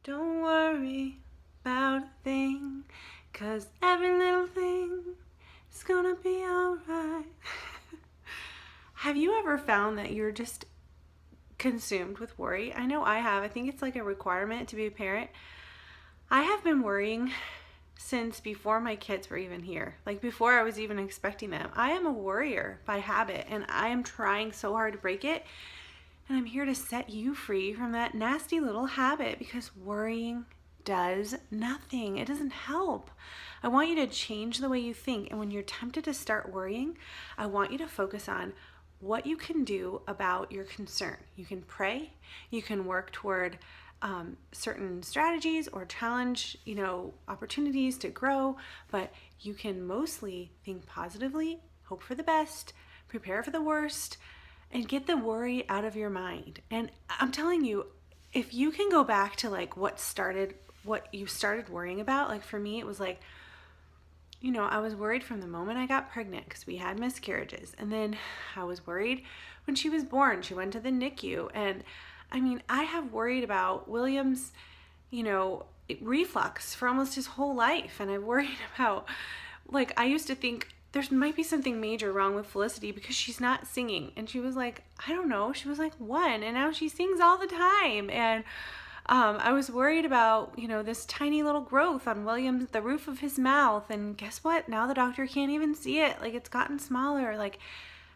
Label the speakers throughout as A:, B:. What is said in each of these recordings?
A: Don't worry about a thing, 'cause every little thing is gonna be alright. Have you ever found that you're just consumed with worry? I know I have. I think it's like a requirement to be a parent. I have been worrying since before my kids were even here, like before I was even expecting them. I am a worrier by habit, and I am trying so hard to break it. And I'm here to set you free from that nasty little habit, because worrying does nothing. It doesn't help. I want you to change the way you think. And when you're tempted to start worrying, I want you to focus on what you can do about your concern. You can pray, you can work toward certain strategies or challenge, opportunities to grow, but you can mostly think positively, hope for the best, prepare for the worst, and get the worry out of your mind. And I'm telling you, if you can go back to like what you started worrying about, like for me, it was like, I was worried from the moment I got pregnant because we had miscarriages. And then I was worried when she was born. She went to the NICU. And I mean, I have worried about William's, reflux for almost his whole life. And I've worried about, like, I used to think there might be something major wrong with Felicity because she's not singing. And she was like, I don't know. She was like 1, and now she sings all the time. And I was worried about, this tiny little growth on William's, the roof of his mouth. And guess what? Now the doctor can't even see it. Like, it's gotten smaller. Like,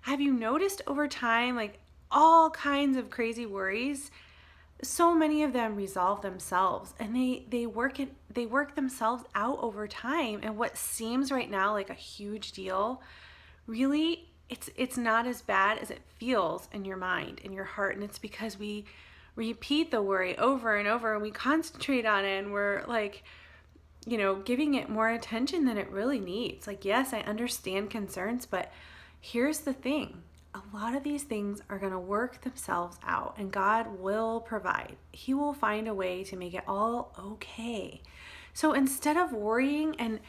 A: have you noticed over time, like all kinds of crazy worries, so many of them resolve themselves, and they work themselves out over time. And what seems right now like a huge deal, really, it's not as bad as it feels in your mind, in your heart. And it's because we repeat the worry over and over, and we concentrate on it, and we're like, giving it more attention than it really needs. Like, yes, I understand concerns, but here's the thing. A lot of these things are going to work themselves out, and God will provide. He will find a way to make it all okay. So instead of worrying and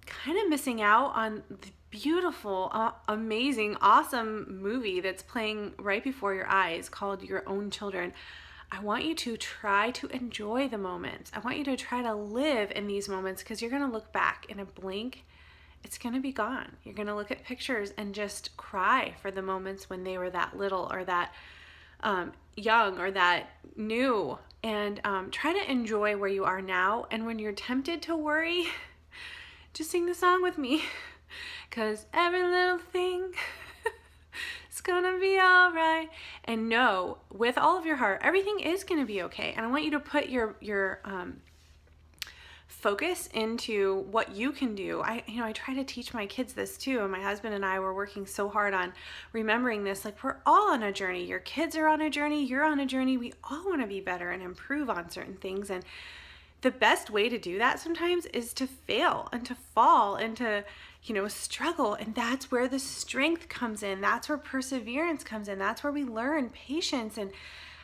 A: kind of missing out on the beautiful, amazing, awesome movie that's playing right before your eyes called Your Own Children, I want you to try to enjoy the moments. I want you to try to live in these moments, because you're going to look back in a blink. It's going to be gone. You're going to look at pictures and just cry for the moments when they were that little, or that young, or that new. And try to enjoy where you are now. And when you're tempted to worry, just sing the song with me. Because every little thing is going to be all right. And know with all of your heart, everything is going to be okay. And I want you to put your focus into what you can do. I try to teach my kids this too, and my husband and I were working so hard on remembering this. Like, we're all on a journey. Your kids are on a journey. You're on a journey. We all want to be better and improve on certain things. And the best way to do that sometimes is to fail and to fall and to, struggle. And that's where the strength comes in. That's where perseverance comes in. That's where we learn patience and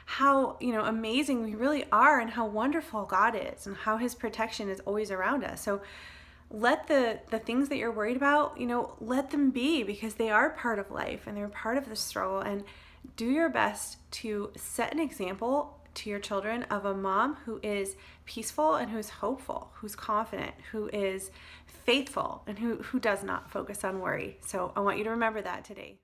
A: how amazing we really are, and how wonderful God is, and how his protection is always around us. So let the things that you're worried about, let them be, because they are part of life and they're part of the struggle. And do your best to set an example to your children of a mom who is peaceful and who's hopeful, who's confident, who is faithful, and who does not focus on worry. So I want you to remember that today.